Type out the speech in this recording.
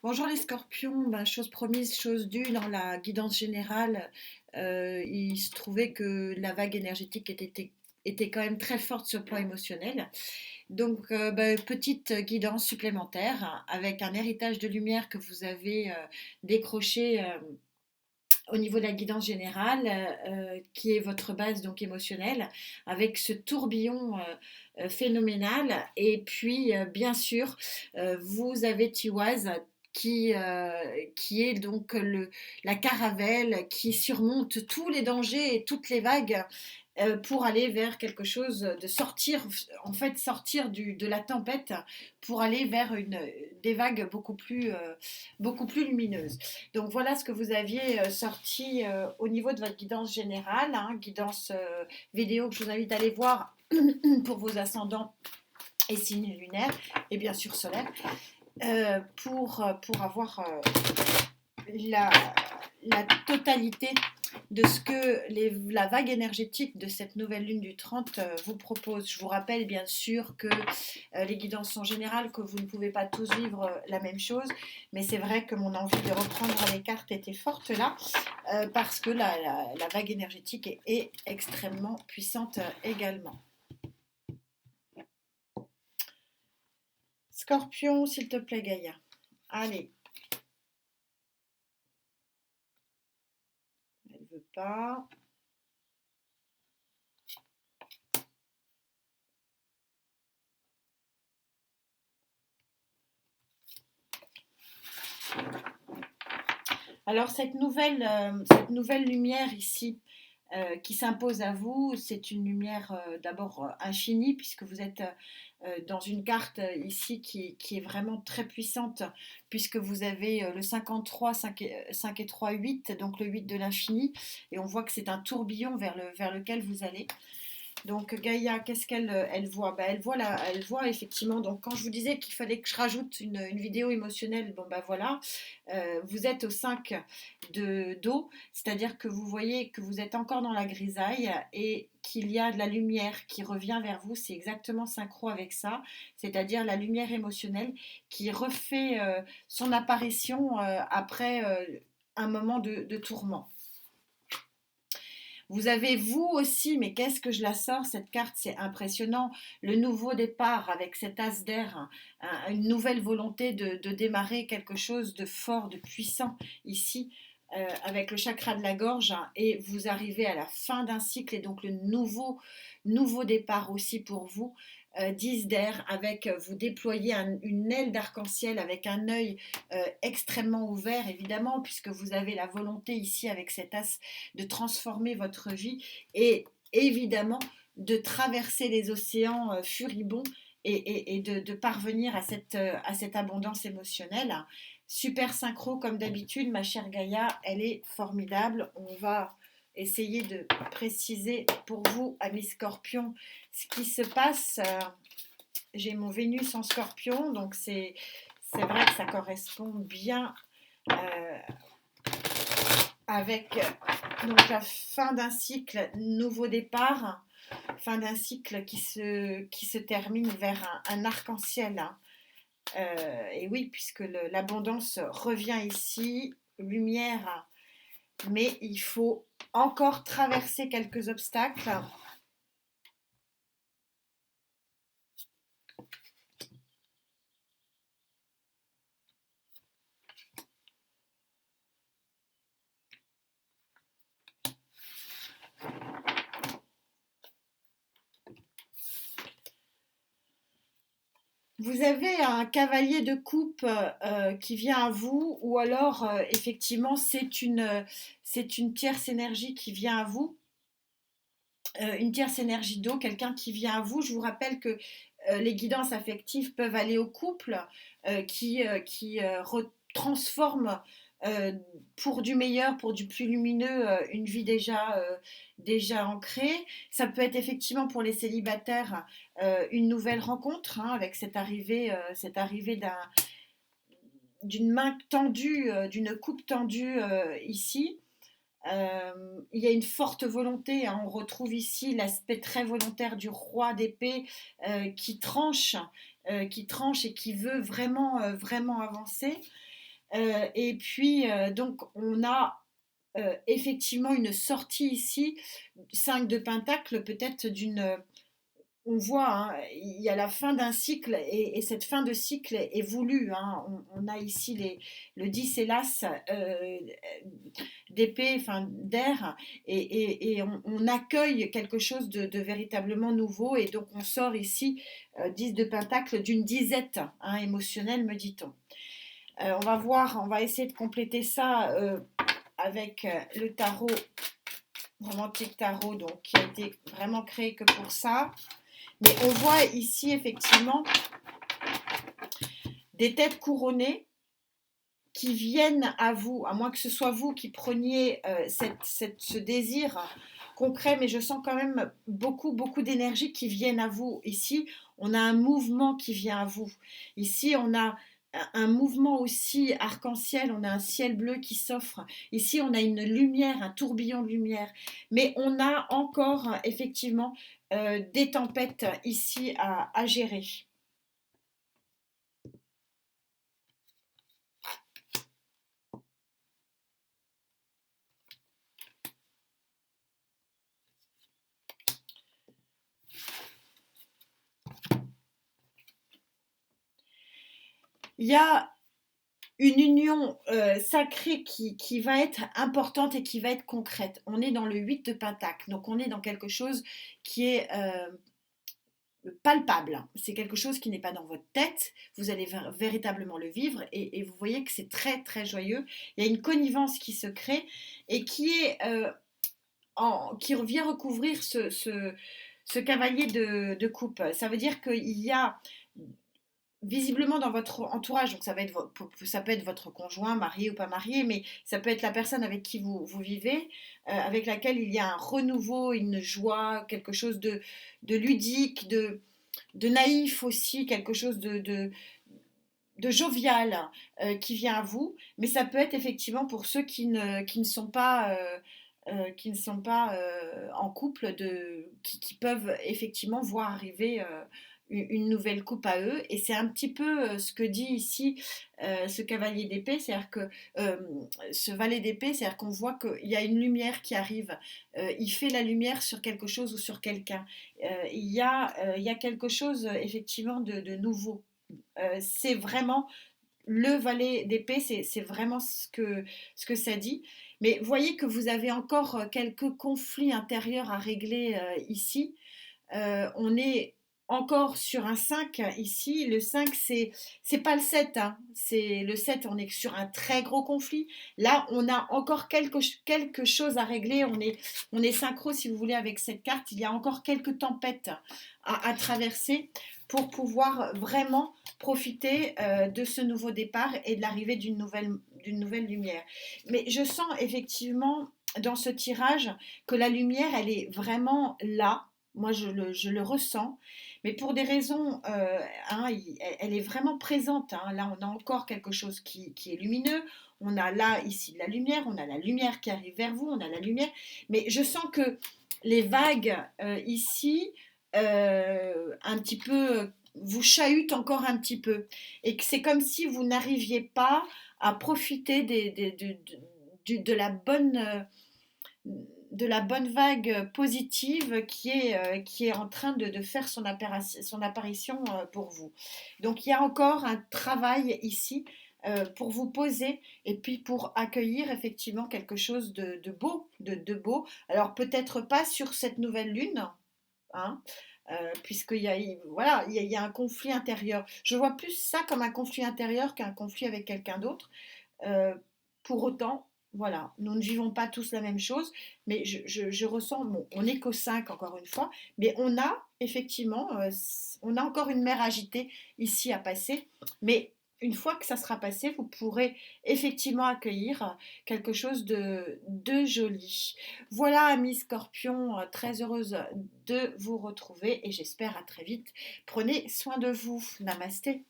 Bonjour les scorpions, ben, chose promise, chose due, dans la guidance générale, il se trouvait que la vague énergétique était quand même très forte sur le plan émotionnel. Donc, ben, petite guidance supplémentaire avec un héritage de lumière que vous avez décroché au niveau de la guidance générale, qui est votre base donc émotionnelle, avec ce tourbillon phénoménal. Et puis, bien sûr, vous avez Tiwaz qui est donc la caravelle qui surmonte tous les dangers et toutes les vagues pour aller vers quelque chose de sortir, en fait sortir de la tempête pour aller vers des vagues beaucoup plus lumineuses. Donc voilà ce que vous aviez sorti au niveau de votre guidance générale, hein, guidance vidéo que je vous invite à aller voir pour vos ascendants et signes lunaires et bien sûr solaires pour avoir la, la totalité de ce que la vague énergétique de cette nouvelle lune du 30 vous propose. Je vous rappelle bien sûr que les guidances sont générales, que vous ne pouvez pas tous vivre la même chose, mais c'est vrai que mon envie de reprendre les cartes était forte là, parce que la vague énergétique est extrêmement puissante également. Scorpion, s'il te plaît Gaïa. Allez, elle ne veut pas. Alors cette nouvelle lumière ici qui s'impose à vous, c'est une lumière d'abord infinie puisque vous êtes dans une carte ici qui est vraiment très puissante puisque vous avez le 53, 5 et 3, 8, donc le 8 de l'infini et on voit que c'est un tourbillon vers lequel vous allez. Donc Gaïa, qu'est-ce qu'elle elle voit? Bah, elle voit effectivement, donc quand je vous disais qu'il fallait que je rajoute une vidéo émotionnelle, bon bah voilà, vous êtes au 5 d'eau, c'est-à-dire que vous voyez que vous êtes encore dans la grisaille et qu'il y a de la lumière qui revient vers vous, c'est exactement synchro avec ça, c'est-à-dire la lumière émotionnelle qui refait son apparition après un moment de tourment. Vous avez vous aussi, mais qu'est-ce que je la sors cette carte, c'est impressionnant. Le nouveau départ avec cet as d'air, une nouvelle volonté de démarrer quelque chose de fort, de puissant ici. Avec le chakra de la gorge et vous arrivez à la fin d'un cycle et donc le nouveau départ aussi pour vous. 10 d'air avec vous déployez une aile d'arc-en-ciel avec un œil extrêmement ouvert évidemment puisque vous avez la volonté ici avec cet as de transformer votre vie et évidemment de traverser les océans furibonds et de parvenir à cette abondance émotionnelle. Super synchro comme d'habitude, ma chère Gaïa, elle est formidable. On va essayer de préciser pour vous, amis scorpions, ce qui se passe. J'ai mon Vénus en scorpion, donc c'est vrai que ça correspond bien euh, avec donc la fin d'un cycle, nouveau départ, fin d'un cycle qui se termine vers un arc-en-ciel. Hein. Et oui, puisque l'abondance revient ici, lumière, mais il faut encore traverser quelques obstacles. Vous avez un cavalier de coupe qui vient à vous, ou alors effectivement c'est une tierce énergie qui vient à vous, une tierce énergie d'eau, quelqu'un qui vient à vous. Je vous rappelle que les guidances affectives peuvent aller au couple qui transforment pour du meilleur, pour du plus lumineux, une vie déjà ancrée. Ça peut être effectivement pour les célibataires une nouvelle rencontre hein, avec cette arrivée d'une main tendue, d'une coupe tendue ici. Il y a une forte volonté, hein, on retrouve ici l'aspect très volontaire du roi d'épée qui tranche et qui veut vraiment avancer. Et puis, donc, on a effectivement une sortie ici, 5 de Pentacle, peut-être d'une, on voit, hein, il y a la fin d'un cycle et cette fin de cycle est voulue, hein. On a ici le 10 et l'As d'épée, enfin d'air, et on accueille quelque chose de véritablement nouveau. Et donc on sort ici 10 de Pentacle d'une disette, hein, émotionnelle, me dit-on. On va voir, on va essayer de compléter ça avec le tarot, romantique tarot, donc qui a été vraiment créé que pour ça. Mais on voit ici effectivement des têtes couronnées qui viennent à vous, à moins que ce soit vous qui preniez ce désir concret, mais je sens quand même beaucoup, beaucoup d'énergie qui viennent à vous. Ici, on a un mouvement qui vient à vous. Ici, on a un mouvement aussi arc-en-ciel, on a un ciel bleu qui s'offre. Ici, on a une lumière, un tourbillon de lumière. Mais on a encore effectivement des tempêtes ici à gérer. Il y a une union sacrée qui va être importante et qui va être concrète. On est dans le 8 de Pentacle, donc on est dans quelque chose qui est palpable. C'est quelque chose qui n'est pas dans votre tête. Vous allez véritablement le vivre et vous voyez que c'est très très joyeux. Il y a une connivence qui se crée et qui vient recouvrir ce cavalier de coupe. Ça veut dire qu'il y a visiblement dans votre entourage, donc ça peut être votre conjoint, marié ou pas marié, mais ça peut être la personne avec qui vous vivez, avec laquelle il y a un renouveau, une joie, quelque chose de ludique, de naïf aussi, quelque chose de jovial qui vient à vous, mais ça peut être effectivement pour ceux qui ne sont pas en couple, qui peuvent effectivement voir arriver une nouvelle coupe à eux. Et c'est un petit peu ce que dit ici ce cavalier d'épée, c'est-à-dire que ce valet d'épée, c'est-à-dire qu'on voit qu'il y a une lumière qui arrive. Il fait la lumière sur quelque chose ou sur quelqu'un. Il y a quelque chose effectivement de nouveau. C'est vraiment le valet d'épée, c'est vraiment ce que ça dit. Mais voyez que vous avez encore quelques conflits intérieurs à régler ici. On est encore sur un 5 ici. Le 5, c'est pas le 7, hein. C'est le 7, on est sur un très gros conflit. Là, on a encore quelque chose à régler. On est synchro, si vous voulez, avec cette carte. Il y a encore quelques tempêtes à traverser pour pouvoir vraiment profiter de ce nouveau départ et de l'arrivée d'une nouvelle lumière. Mais je sens effectivement dans ce tirage que la lumière, elle est vraiment là. Moi, je le ressens, mais pour des raisons, hein, elle est vraiment présente, hein. Là, on a encore quelque chose qui est lumineux. On a là, ici, de la lumière. On a la lumière qui arrive vers vous. On a la lumière. Mais je sens que les vagues ici, un petit peu, vous chahutent encore un petit peu. Et que c'est comme si vous n'arriviez pas à profiter de la bonne de la bonne vague positive qui est en train de faire son apparition pour vous. Donc il y a encore un travail ici pour vous poser et puis pour accueillir effectivement quelque chose de beau, de beau. Alors peut-être pas sur cette nouvelle lune, hein, puisqu'il y a, voilà, il y a un conflit intérieur. Je vois plus ça comme un conflit intérieur qu'un conflit avec quelqu'un d'autre. Euh, pour autant, voilà, nous ne vivons pas tous la même chose, mais je ressens, bon, on n'est qu'au 5 encore une fois, mais on a effectivement, on a encore une mer agitée ici à passer, mais une fois que ça sera passé, vous pourrez effectivement accueillir quelque chose de joli. Voilà, amis Scorpion, très heureuse de vous retrouver et j'espère à très vite. Prenez soin de vous. Namasté.